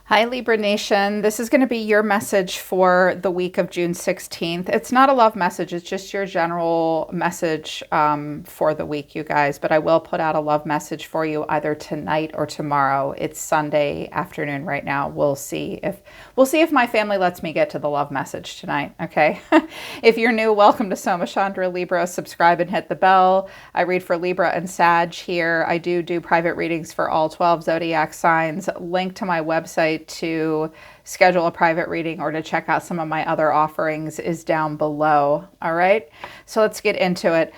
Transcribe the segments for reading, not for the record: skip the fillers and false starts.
Hi, Libra Nation. This is going to be your message for the week of June 16th. It's not a love message, it's just your general message for the week, you guys. But I will put out a love message for you either tonight or tomorrow. It's Sunday afternoon right now. We'll see if my family lets me get to the love message tonight, okay? If you're new, welcome to Soma Chandra Libra. Subscribe and hit the bell. I read for Libra and Sag here. I do private readings for all 12 Zodiac signs. Link to my website to schedule a private reading or to check out some of my other offerings is down below. All right, so let's get into it.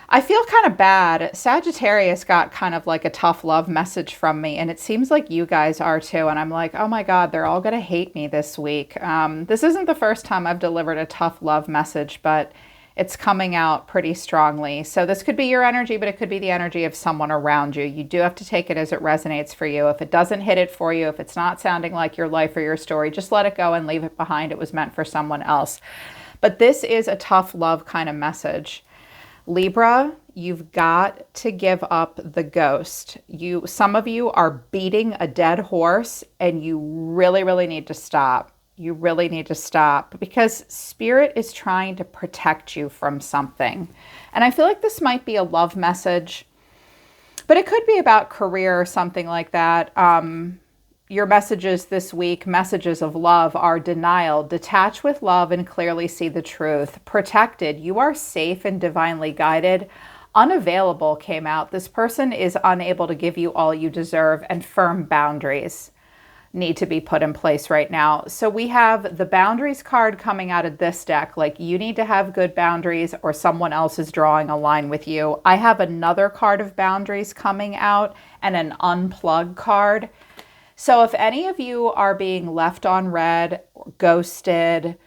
I feel kind of bad. Sagittarius got kind of like a tough love message from me, and it seems like you guys are too. And I'm like, oh my God, they're all going to hate me this week. This isn't the first time I've delivered a tough love message, but it's coming out pretty strongly. So this could be your energy, but it could be the energy of someone around you. You do have to take it as it resonates for you. If it doesn't hit it for you, if it's not sounding like your life or your story, just let it go and leave it behind. It was meant for someone else. But this is a tough love kind of message. Libra, you've got to give up the ghost. Some of you are beating a dead horse, and you really, really need to stop. You really need to stop because Spirit is trying to protect you from something. And I feel like this might be a love message, but it could be about career or something like that. Your messages this week, messages of love, are denial, detach with love and clearly see the truth. Protected, you are safe and divinely guided. Unavailable came out. This person is unable to give you all you deserve, and firm boundaries need to be put in place right now. So we have the boundaries card coming out of this deck, like you need to have good boundaries or someone else is drawing a line with you. I have another card of boundaries coming out and an unplug card. So if any of you are being left on red, ghosted,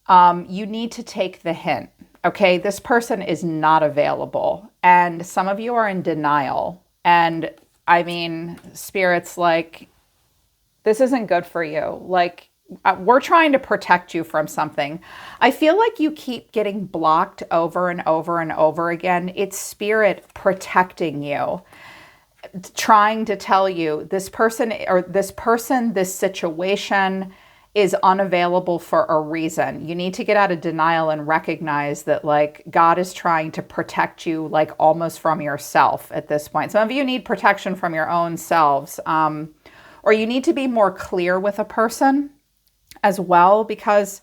you need to take the hint. Okay, this person is not available. And some of you are in denial. And I mean, Spirit's like, this isn't good for you. Like, we're trying to protect you from something. I feel like you keep getting blocked over and over and over again. It's Spirit protecting you, trying to tell you this this situation is unavailable for a reason. You need to get out of denial and recognize that, like, God is trying to protect you, like, almost from yourself at this point. Some of you need protection from your own selves. Or you need to be more clear with a person as well, because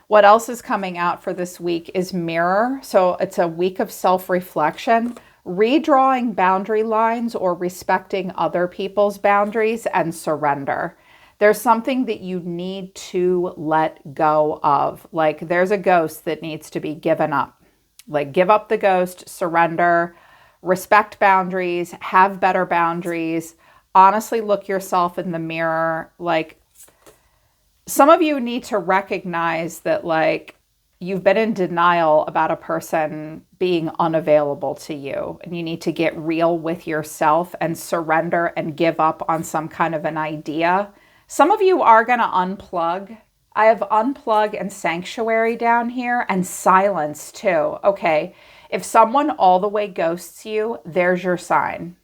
what else is coming out for this week is mirror. So it's a week of self-reflection, redrawing boundary lines or respecting other people's boundaries, and surrender. There's something that you need to let go of. Like, there's a ghost that needs to be given up. Like, give up the ghost, surrender, respect boundaries, have better boundaries. Honestly, look yourself in the mirror. Like, some of you need to recognize that, like, you've been in denial about a person being unavailable to you, and you need to get real with yourself and surrender and give up on some kind of an idea. Some of you are going to unplug. I have unplug and sanctuary down here, and silence too. Okay, if someone all the way ghosts you, there's your sign.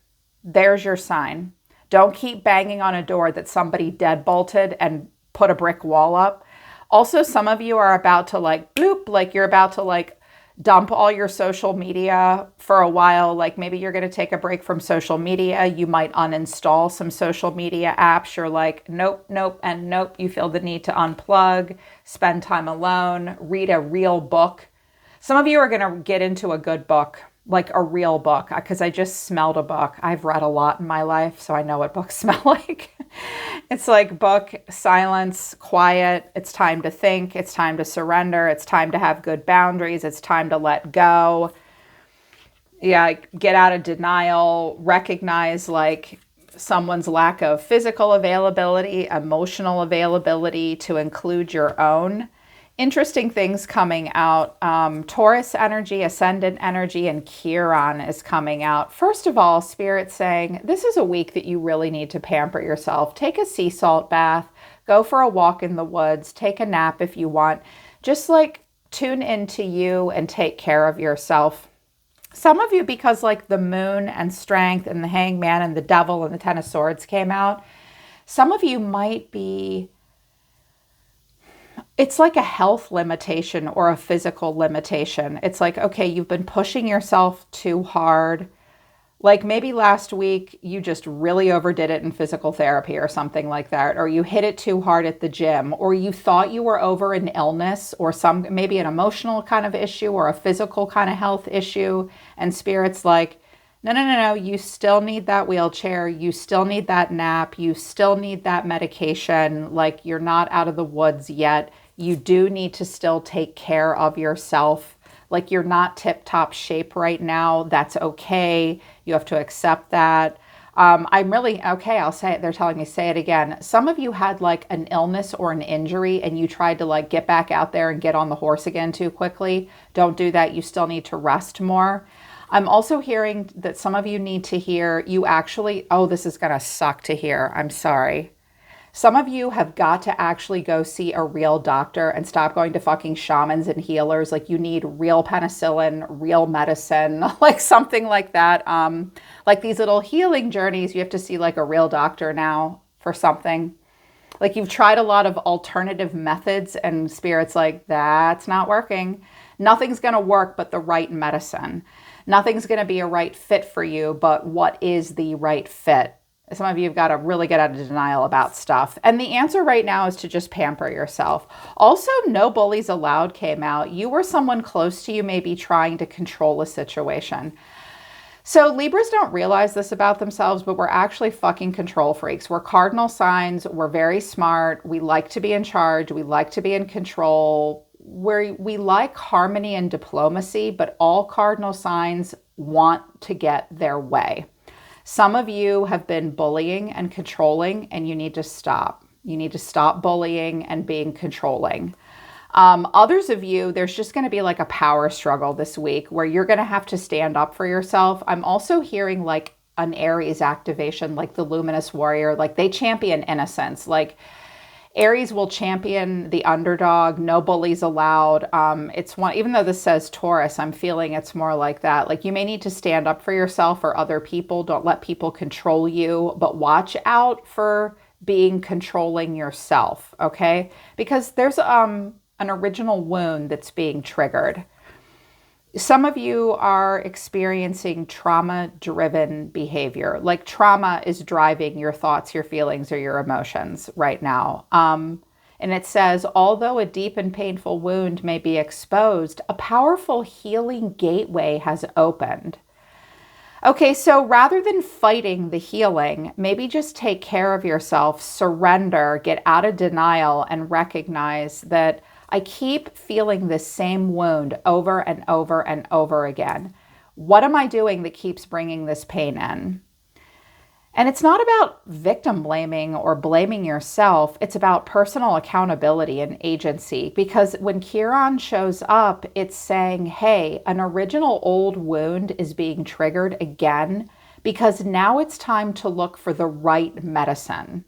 There's your sign. Don't keep banging on a door that somebody deadbolted and put a brick wall up. Also, some of you are about to, like, bloop, like you're about to, like, dump all your social media for a while. Like, maybe you're going to take a break from social media. You might uninstall some social media apps. You're like, nope, nope, and nope. You feel the need to unplug, spend time alone, read a real book. Some of you are going to get into a good book, like a real book, because I just smelled a book. I've read a lot in my life, so I know what books smell like. It's like book, silence, quiet. It's time to think. It's time to surrender. It's time to have good boundaries. It's time to let go. Yeah, get out of denial. Recognize, like, someone's lack of physical availability, emotional availability, to include your own. Interesting things coming out. Taurus energy, ascendant energy, and Chiron is coming out. First of all, Spirit's saying this is a week that you really need to pamper yourself. Take a sea salt bath, go for a walk in the woods, take a nap if you want. Just, like, tune into you and take care of yourself. Some of you, because, like, the moon and strength and the hangman and the devil and the 10 of swords came out, Some of you might be, it's like a health limitation or a physical limitation. It's like, okay, you've been pushing yourself too hard. Like maybe last week you just really overdid it in physical therapy or something like that, or you hit it too hard at the gym, or you thought you were over an illness or maybe an emotional kind of issue or a physical kind of health issue. And Spirit's like, no, no, no, no, you still need that wheelchair. You still need that nap. You still need that medication. Like you're not out of the woods yet. You do need to still take care of yourself. Like you're not tip-top shape right now. That's okay. You have to accept that. I'm really, okay, I'll say it. They're telling me, say it again. Some of you had like an illness or an injury and you tried to like get back out there and get on the horse again too quickly. Don't do that. You still need to rest more. I'm also hearing that some of you need to hear you actually, oh, this is going to suck to hear. I'm sorry. Some of you have got to actually go see a real doctor and stop going to fucking shamans and healers. Like you need real penicillin, real medicine, like something like that. Like these little healing journeys, you have to see like a real doctor now for something. Like you've tried a lot of alternative methods and Spirit's like, that's not working. Nothing's going to work but the right medicine. Nothing's going to be a right fit for you, but what is the right fit? Some of you have got to really get out of denial about stuff. And the answer right now is to just pamper yourself. Also, no bullies allowed came out. You or someone close to you may be trying to control a situation. So Libras don't realize this about themselves, but we're actually fucking control freaks. We're cardinal signs. We're very smart. We like to be in charge. We like to be in control. We like harmony and diplomacy, but all cardinal signs want to get their way. Some of you have been bullying and controlling, and you need to stop. You need to stop bullying and being controlling. Others of you, there's just going to be like a power struggle this week where you're going to have to stand up for yourself. I'm also hearing like an Aries activation, like the luminous warrior, like they champion innocence. Like Aries will champion the underdog, no bullies allowed. It's one, even though this says Taurus, I'm feeling it's more like that. Like you may need to stand up for yourself or other people. Don't let people control you, but watch out for being controlling yourself, okay? Because there's an original wound that's being triggered. Some of you are experiencing trauma-driven behavior. Like trauma is driving your thoughts, your feelings, or your emotions right now. And it says, although a deep and painful wound may be exposed, a powerful healing gateway has opened. Okay, so rather than fighting the healing, maybe just take care of yourself, surrender, get out of denial, and recognize that I keep feeling this same wound over and over and over again. What am I doing that keeps bringing this pain in? And it's not about victim blaming or blaming yourself. It's about personal accountability and agency. Because when Chiron shows up, it's saying, hey, an original old wound is being triggered again because now it's time to look for the right medicine.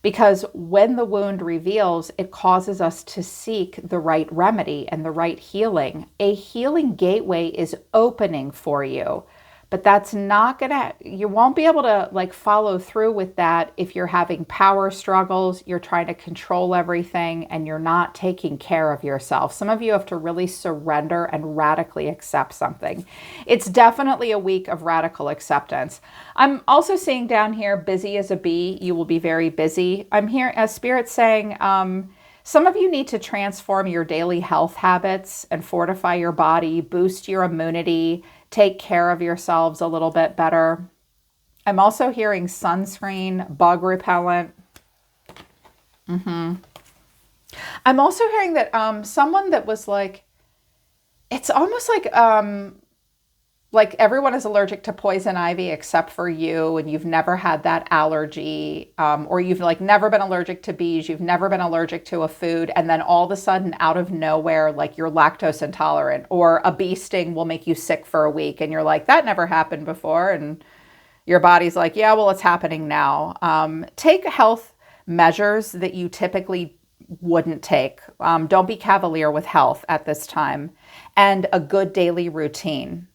Because when the wound reveals, it causes us to seek the right remedy and the right healing. A healing gateway is opening for you, but that's not you won't be able to like follow through with that if you're having power struggles, you're trying to control everything, and you're not taking care of yourself. Some of you have to really surrender and radically accept something. It's definitely a week of radical acceptance. I'm also seeing down here, busy as a bee, you will be very busy. I'm here as Spirit saying, some of you need to transform your daily health habits and fortify your body, boost your immunity, take care of yourselves a little bit better. I'm also hearing sunscreen, bug repellent. I'm also hearing that someone that was like, it's almost like everyone is allergic to poison ivy except for you, and you've never had that allergy, or you've like never been allergic to bees, you've never been allergic to a food, and then all of a sudden out of nowhere, like you're lactose intolerant, or a bee sting will make you sick for a week, and you're like, that never happened before, and your body's like, yeah, well, it's happening now. Take health measures that you typically wouldn't take. Don't be cavalier with health at this time, and a good daily routine.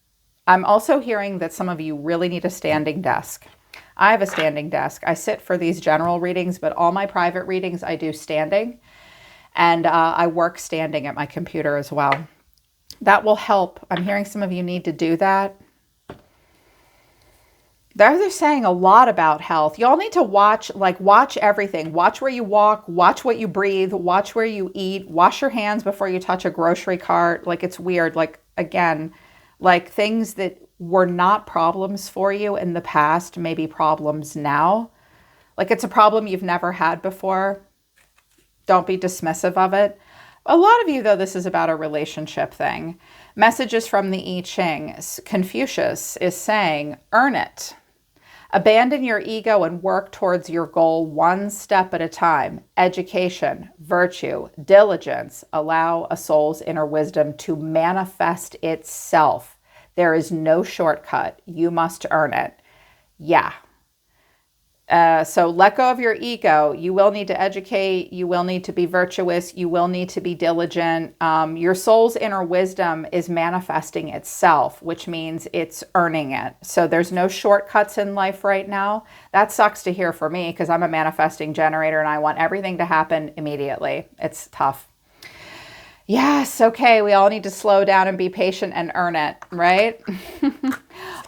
I'm also hearing that some of you really need a standing desk. I have a standing desk. I sit for these general readings, but all my private readings I do standing. And I work standing at my computer as well. That will help. I'm hearing some of you need to do that. They're saying a lot about health. Y'all need to watch everything. Watch where you walk, watch what you breathe, watch where you eat, wash your hands before you touch a grocery cart. Like, it's weird. Like, again, like things that were not problems for you in the past may be problems now. Like, it's a problem you've never had before. Don't be dismissive of it. A lot of you, though, this is about a relationship thing. Messages from the I Ching. Confucius is saying, earn it. Abandon your ego and work towards your goal one step at a time. Education, virtue, diligence allow a soul's inner wisdom to manifest itself. There is no shortcut. You must earn it. Yeah. So let go of your ego. You will need to educate. You will need to be virtuous. You will need to be diligent. Your soul's inner wisdom is manifesting itself, which means it's earning it. So there's no shortcuts in life right now. That sucks to hear for me because I'm a manifesting generator and I want everything to happen immediately. It's tough. Yes, okay, we all need to slow down and be patient and earn it, right?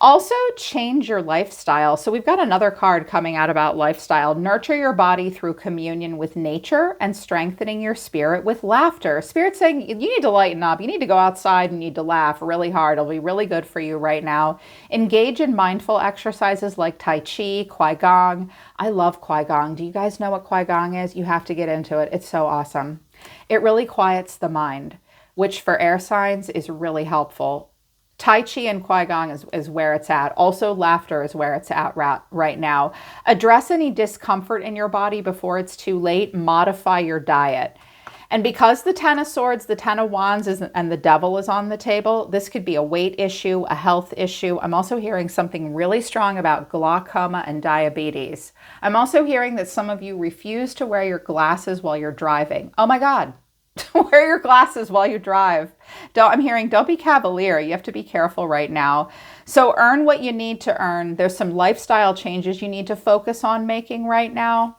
Also, change your lifestyle. So we've got another card coming out about lifestyle. Nurture your body through communion with nature and strengthening your spirit with laughter. Spirit's saying you need to lighten up. You need to go outside and you need to laugh really hard. It'll be really good for you right now. Engage in mindful exercises like Tai Chi, Qigong. I love Qigong. Do you guys know what Qigong is? You have to get into it. It's so awesome. It really quiets the mind, which for air signs is really helpful. Tai Chi and Qigong is where it's at. Also, laughter is where it's at right now. Address any discomfort in your body before it's too late. Modify your diet. And because the Ten of Swords, the Ten of Wands, and the Devil is on the table, this could be a weight issue, a health issue. I'm also hearing something really strong about glaucoma and diabetes. I'm also hearing that some of you refuse to wear your glasses while you're driving. Oh my God. Wear your glasses while you drive. I'm hearing don't be cavalier. You have to be careful right now. So earn what you need to earn. There's some lifestyle changes you need to focus on making right now.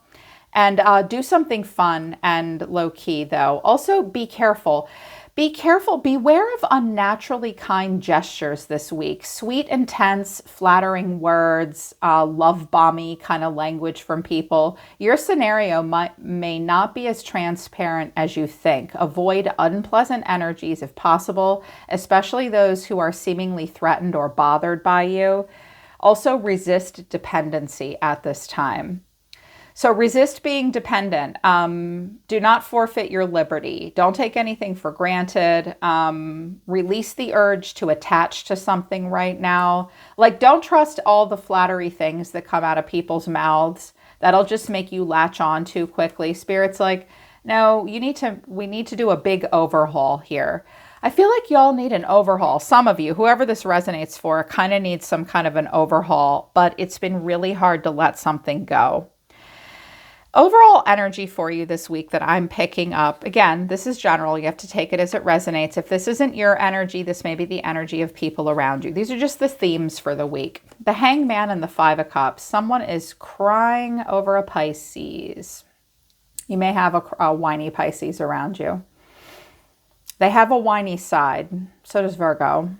And do something fun and low-key, though. Also, be careful. Be careful. Beware of unnaturally kind gestures this week. Sweet, intense, flattering words, love-bomby kind of language from people. Your scenario may not be as transparent as you think. Avoid unpleasant energies if possible, especially those who are seemingly threatened or bothered by you. Also, resist dependency at this time. So resist being dependent. Do not forfeit your liberty. Don't take anything for granted. Release the urge to attach to something right now. Like, don't trust all the flattery things that come out of people's mouths. That'll just make you latch on too quickly. Spirit's like, no, we need to do a big overhaul here. I feel like y'all need an overhaul. Some of you, whoever this resonates for, kind of needs some kind of an overhaul, but it's been really hard to let something go. Overall energy for you this week that I'm picking up, again, this is general. You have to take it as it resonates. If this isn't your energy, this may be the energy of people around you. These are just the themes for the week. The Hangman and the Five of Cups. Someone is crying over a Pisces. You may have a whiny Pisces around you. They have a whiny side. So does Virgo.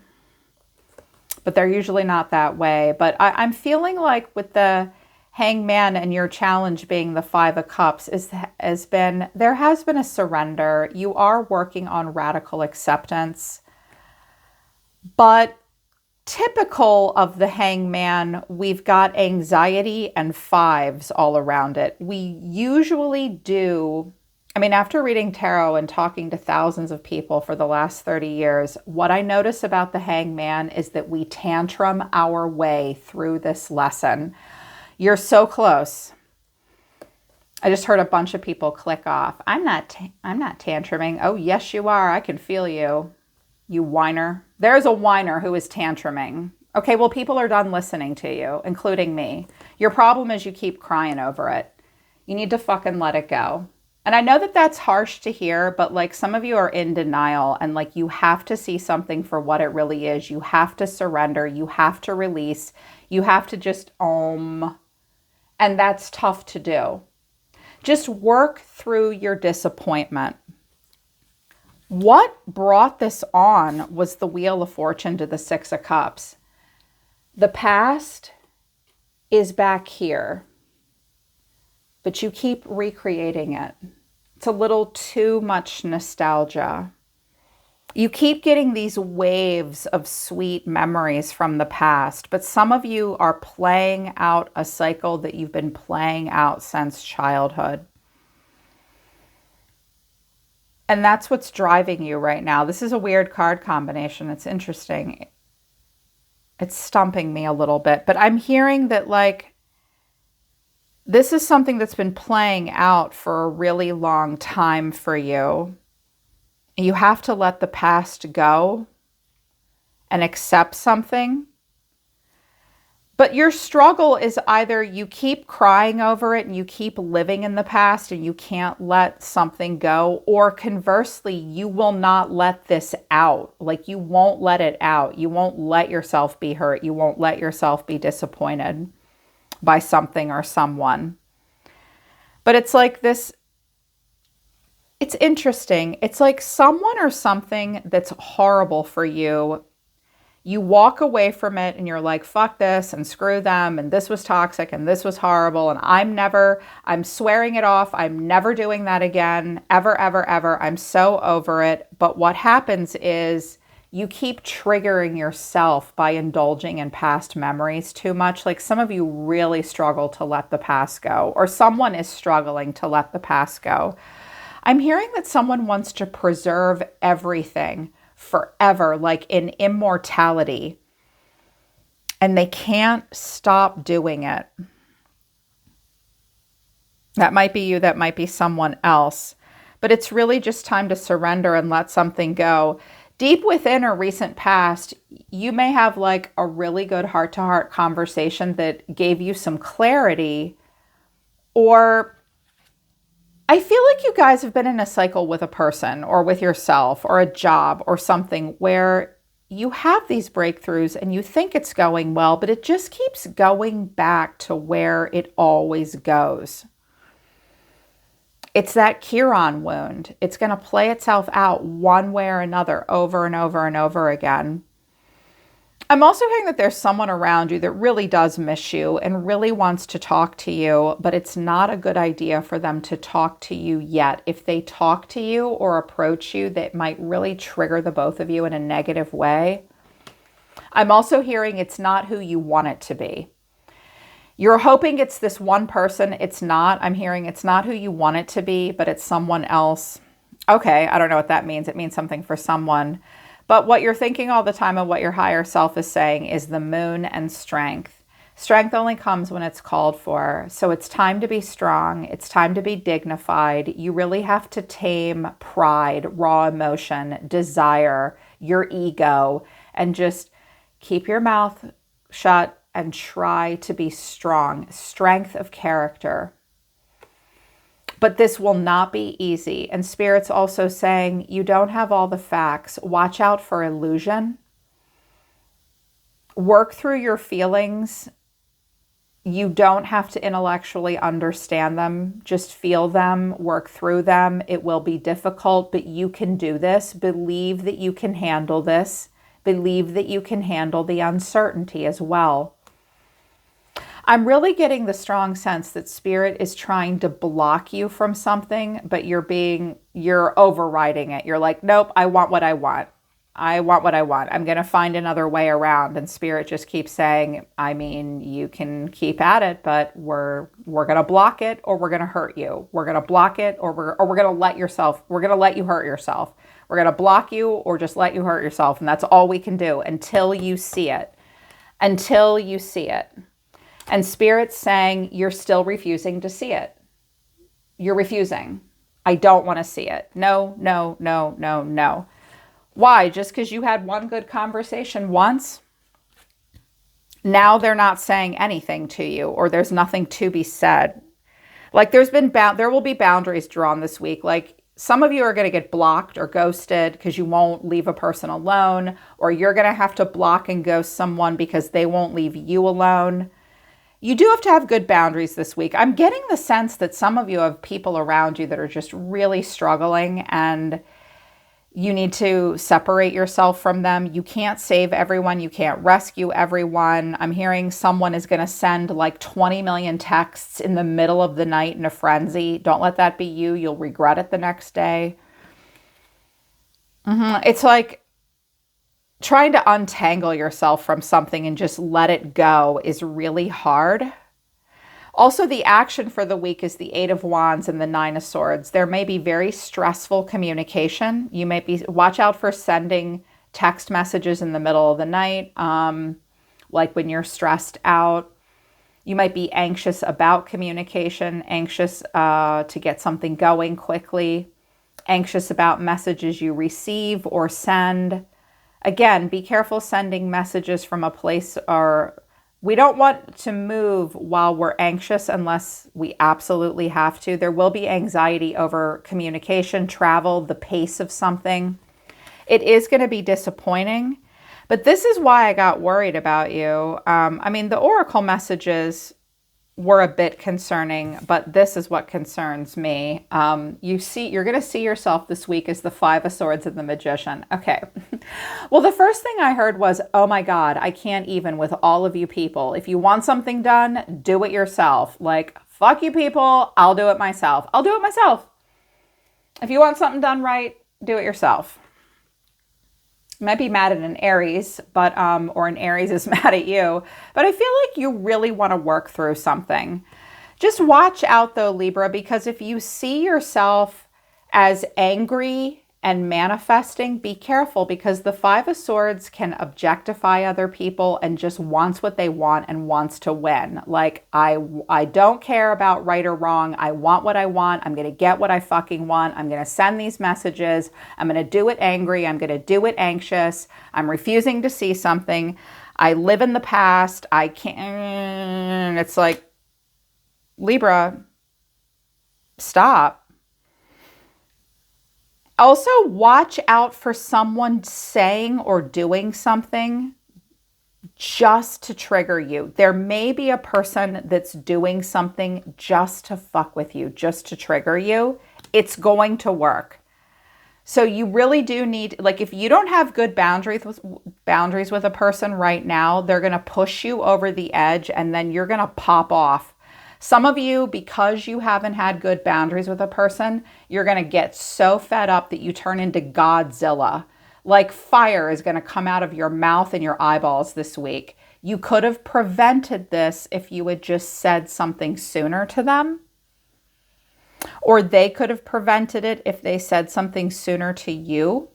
But they're usually not that way. But I'm feeling like with the Hangman and your challenge being the Five of Cups there has been a surrender. You are working on radical acceptance, but typical of the Hangman, we've got anxiety and fives all around it. We usually do, after reading tarot and talking to thousands of people for the last 30 years, what I notice about the Hangman is that we tantrum our way through this lesson. You're so close. I just heard a bunch of people click off. I'm not tantruming. Oh, yes, you are. I can feel you. You whiner. There's a whiner who is tantruming. Okay, well, people are done listening to you, including me. Your problem is you keep crying over it. You need to fucking let it go. And I know that that's harsh to hear, but like some of you are in denial and like you have to see something for what it really is. You have to surrender. You have to release. You have to just And that's tough to do. Just work through your disappointment. What brought this on was the Wheel of Fortune to the Six of Cups. The past is back here, but you keep recreating it. It's a little too much nostalgia. You keep getting these waves of sweet memories from the past, but some of you are playing out a cycle that you've been playing out since childhood. And that's what's driving you right now. This is a weird card combination. It's interesting. It's stumping me a little bit, but I'm hearing that like this is something that's been playing out for a really long time for you. You have to let the past go and accept something. But your struggle is either you keep crying over it and you keep living in the past and you can't let something go, or conversely, you will not let this out. Like you won't let it out. You won't let yourself be hurt. You won't let yourself be disappointed by something or someone. But it's like this, it's interesting. It's like someone or something that's horrible for you. You walk away from it and you're like, fuck this and screw them. And this was toxic and this was horrible. And I'm swearing it off. I'm never doing that again. Ever, ever, ever. I'm so over it. But what happens is you keep triggering yourself by indulging in past memories too much. Like some of you really struggle to let the past go, or someone is struggling to let the past go. I'm hearing that someone wants to preserve everything forever, like in immortality, and they can't stop doing it. That might be you, that might be someone else, but it's really just time to surrender and let something go. Deep within a recent past, you may have like a really good heart-to-heart conversation that gave you some clarity, or I feel like you guys have been in a cycle with a person or with yourself or a job or something where you have these breakthroughs and you think it's going well, but it just keeps going back to where it always goes. It's that Chiron wound. It's going to play itself out one way or another over and over and over again. I'm also hearing that there's someone around you that really does miss you and really wants to talk to you, but it's not a good idea for them to talk to you yet. If they talk to you or approach you, that might really trigger the both of you in a negative way. I'm also hearing it's not who you want it to be. You're hoping it's this one person. It's not. I'm hearing it's not who you want it to be, but it's someone else. Okay, I don't know what that means. It means something for someone. But what you're thinking all the time and what your higher self is saying is the moon and strength. Strength only comes when it's called for. So it's time to be strong. It's time to be dignified. You really have to tame pride, raw emotion, desire, your ego, and just keep your mouth shut and try to be strong. Strength of character. But this will not be easy. And Spirit's also saying you don't have all the facts. Watch out for illusion. Work through your feelings. You don't have to intellectually understand them. Just feel them, work through them. It will be difficult, but you can do this. Believe that you can handle this. Believe that you can handle the uncertainty as well. I'm really getting the strong sense that Spirit is trying to block you from something, but you're overriding it. You're like, nope, I want what I want. I want what I want. I'm going to find another way around. And Spirit just keeps saying, I mean, you can keep at it, but we're going to block it or we're going to hurt you. We're going to block it or we're going to let you hurt yourself. We're going to block you or just let you hurt yourself. And that's all we can do until you see it. Until you see it. And Spirit's saying you're still refusing to see it. You're refusing. I don't want to see it. No, no, no, no, no. Why? Just because you had one good conversation once? Now they're not saying anything to you, or there's nothing to be said. Like there will be boundaries drawn this week. Like some of you are going to get blocked or ghosted because you won't leave a person alone, or you're going to have to block and ghost someone because they won't leave you alone. You do have to have good boundaries this week. I'm getting the sense that some of you have people around you that are just really struggling, and you need to separate yourself from them. You can't save everyone. You can't rescue everyone. I'm hearing someone is going to send like 20 million texts in the middle of the night in a frenzy. Don't let that be you. You'll regret it the next day. It's like trying to untangle yourself from something and just let it go is really hard. Also, the action for the week is the Eight of Wands and the Nine of Swords. There may be very stressful communication. You may watch out for sending text messages in the middle of the night, like when you're stressed out. You might be anxious about communication, anxious to get something going quickly, anxious about messages you receive or send. Again, be careful sending messages from a place or we don't want to move while we're anxious unless we absolutely have to. There will be anxiety over communication, travel, the pace of something. It is going to be disappointing, but this is why I got worried about you. I mean, the oracle messages were a bit concerning, but this is what concerns me. You're going to see yourself this week as the Five of Swords and the Magician. Okay. Well, the first thing I heard was, oh my God, I can't even with all of you people. If you want something done, do it yourself. Like, fuck you people. I'll do it myself. I'll do it myself. If you want something done right, do it yourself. You might be mad at an Aries, but or an Aries is mad at you. But I feel like you really want to work through something. Just watch out though, Libra, because if you see yourself as angry and manifesting, be careful, because the Five of Swords can objectify other people and just wants what they want and wants to win. Like, I don't care about right or wrong. I want what I want. I'm going to get what I fucking want. I'm going to send these messages. I'm going to do it angry. I'm going to do it anxious. I'm refusing to see something. I live in the past. I can't. It's like, Libra, stop. Also, watch out for someone saying or doing something just to trigger you. There may be a person that's doing something just to fuck with you, just to trigger you. It's going to work. So you really do need, like, if you don't have good boundaries with a person right now, they're going to push you over the edge and then you're going to pop off. Some of you, because you haven't had good boundaries with a person, you're going to get so fed up that you turn into Godzilla. Like fire is going to come out of your mouth and your eyeballs this week. You could have prevented this if you had just said something sooner to them. Or they could have prevented it if they said something sooner to you.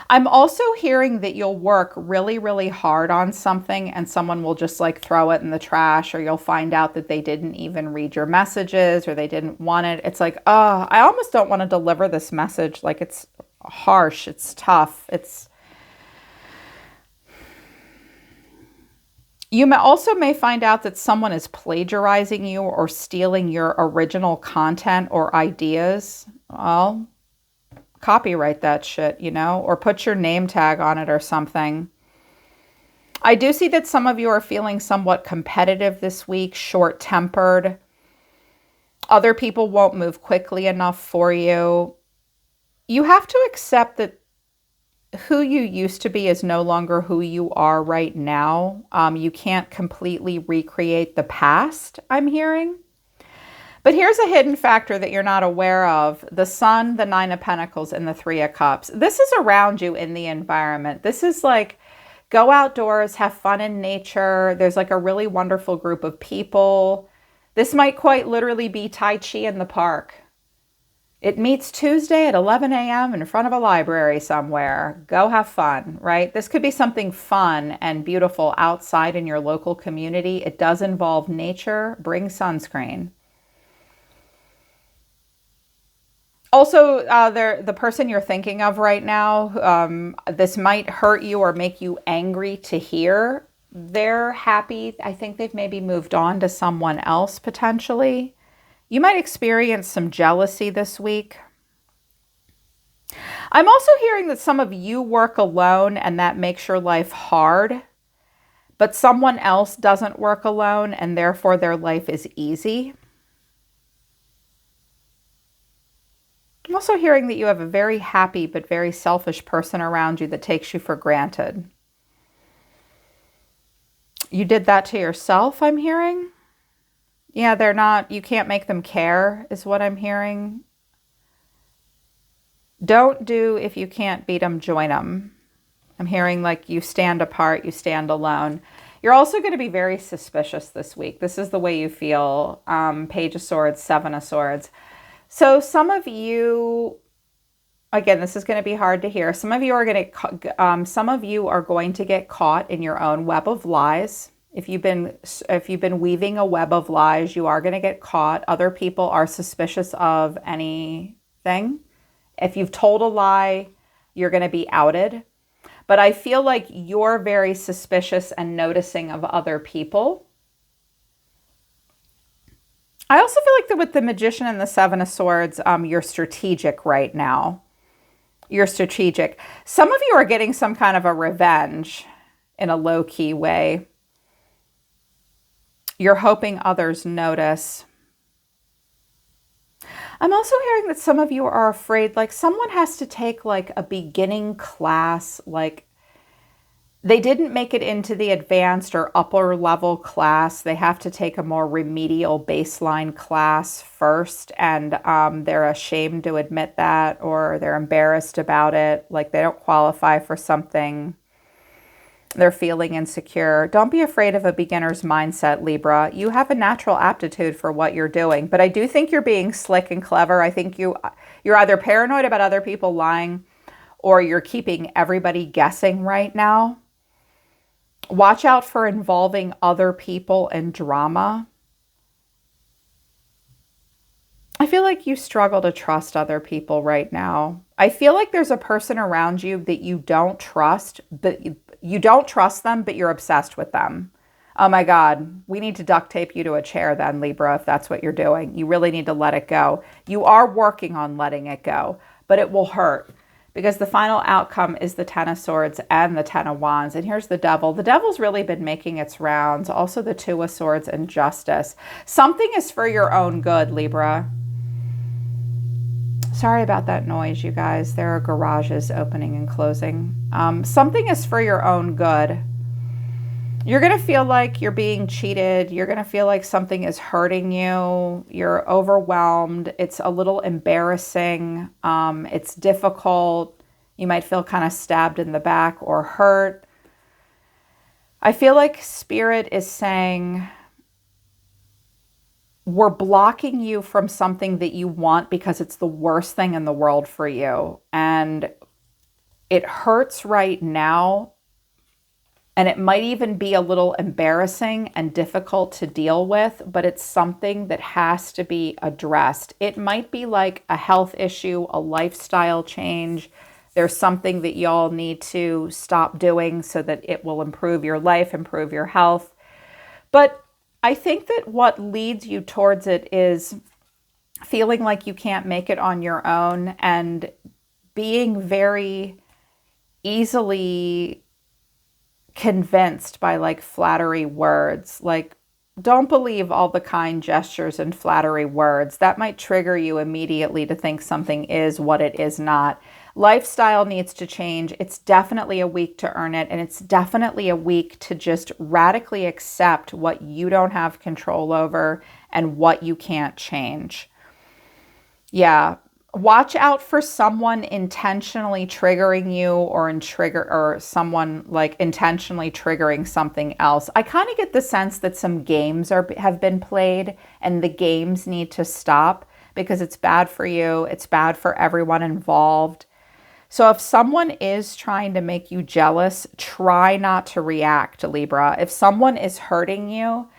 I'm also hearing that you'll work really, really hard on something and someone will just like throw it in the trash, or you'll find out that they didn't even read your messages or they didn't want it. It's like, oh, I almost don't want to deliver this message. Like, it's harsh. It's tough. You may find out that someone is plagiarizing you or stealing your original content or ideas. Well, copyright that shit, or put your name tag on it or something. I do see that some of you are feeling somewhat competitive this week, short-tempered. Other people won't move quickly enough for you. You have to accept that who you used to be is no longer who you are right now. You can't completely recreate the past, I'm hearing. But here's a hidden factor that you're not aware of. The Sun, the Nine of Pentacles, and the Three of Cups. This is around you in the environment. This is like, go outdoors, have fun in nature. There's like a really wonderful group of people. This might quite literally be Tai Chi in the park. It meets Tuesday at 11 a.m. in front of a library somewhere. Go have fun, right? This could be something fun and beautiful outside in your local community. It does involve nature. Bring sunscreen. Also, the person you're thinking of right now, this might hurt you or make you angry to hear. They're happy. I think they've maybe moved on to someone else potentially. You might experience some jealousy this week. I'm also hearing that some of you work alone and that makes your life hard. but someone else doesn't work alone and therefore their life is easy. I'm also hearing that you have a very happy but very selfish person around you that takes you for granted. You did that to yourself, I'm hearing. Yeah, they're not, you can't make them care, is what I'm hearing. Don't do if you can't beat them, join them. I'm hearing like you stand apart, you stand alone. You're also going to be very suspicious this week. This is the way you feel. Page of Swords, Seven of Swords. So some of you, again, this is going to be hard to hear. Some of you are going to get caught in your own web of lies. If you've been weaving a web of lies, you are going to get caught. Other people are suspicious of anything. If you've told a lie, you're going to be outed. But I feel like you're very suspicious and noticing of other people. I also feel like that with the Magician and the Seven of Swords, you're strategic right now. You're strategic. Some of you are getting some kind of a revenge in a low-key way. You're hoping others notice. I'm also hearing that some of you are afraid, like someone has to take like a beginning class, like they didn't make it into the advanced or upper level class. They have to take a more remedial baseline class first, and they're ashamed to admit that, or they're embarrassed about it, like they don't qualify for something. They're feeling insecure. Don't be afraid of a beginner's mindset, Libra. You have a natural aptitude for what you're doing, but I do think you're being slick and clever. I think you're either paranoid about other people lying or you're keeping everybody guessing right now. Watch out for involving other people in drama. I feel like you struggle to trust other people right now. I feel like there's a person around you that you don't trust, but you don't trust them, but you're obsessed with them. Oh my God, we need to duct tape you to a chair then, Libra, if that's what you're doing. You really need to let it go. You are working on letting it go, but it will hurt because the final outcome is the Ten of Swords and the Ten of Wands. And here's the Devil. The Devil's really been making its rounds. Also the Two of Swords and Justice. Something is for your own good, Libra. Sorry about that noise, you guys. There are garages opening and closing. Something is for your own good. You're going to feel like you're being cheated. You're going to feel like something is hurting you. You're overwhelmed. It's a little embarrassing. It's difficult. You might feel kind of stabbed in the back or hurt. I feel like Spirit is saying, we're blocking you from something that you want because it's the worst thing in the world for you. And it hurts right now. And it might even be a little embarrassing and difficult to deal with, but it's something that has to be addressed. It might be like a health issue, a lifestyle change. There's something that y'all need to stop doing so that it will improve your life, improve your health. But I think that what leads you towards it is feeling like you can't make it on your own and being very easily convinced by like flattery words. Like, don't believe all the kind gestures and flattery words. That might trigger you immediately to think something is what it is not. Lifestyle needs to change. It's definitely a week to earn it. And it's definitely a week to just radically accept what you don't have control over and what you can't change. Yeah. Watch out for someone intentionally triggering you or someone like intentionally triggering something else. I kind of get the sense that some games have been played and the games need to stop because it's bad for you. It's bad for everyone involved. So if someone is trying to make you jealous, try not to react, Libra. If someone is hurting you,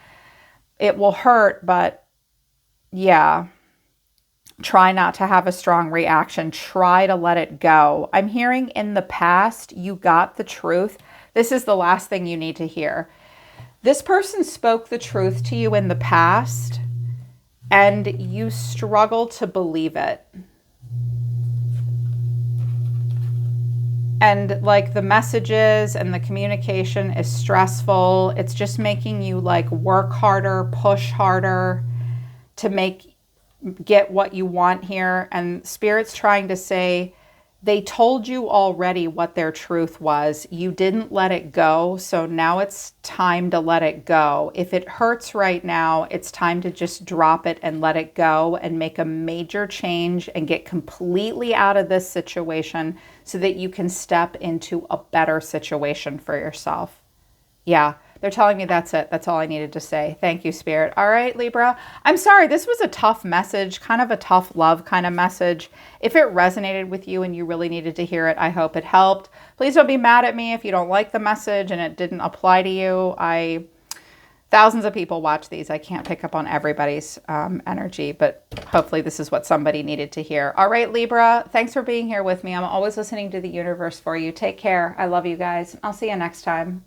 it will hurt, but yeah. Try not to have a strong reaction. Try to let it go. I'm hearing in the past, you got the truth. This is the last thing you need to hear. This person spoke the truth to you in the past, and you struggle to believe it. And like the messages and the communication is stressful. It's just making you like work harder, push harder to get what you want here. And Spirit's trying to say, they told you already what their truth was. You didn't let it go. So now it's time to let it go. If it hurts right now, it's time to just drop it and let it go and make a major change and get completely out of this situation so that you can step into a better situation for yourself. Yeah. They're telling me that's it. That's all I needed to say. Thank you, Spirit. All right, Libra. I'm sorry. This was a tough message, kind of a tough love kind of message. If it resonated with you and you really needed to hear it, I hope it helped. Please don't be mad at me if you don't like the message and it didn't apply to you. Thousands of people watch these. I can't pick up on everybody's energy, but hopefully this is what somebody needed to hear. All right, Libra. Thanks for being here with me. I'm always listening to the universe for you. Take care. I love you guys. I'll see you next time.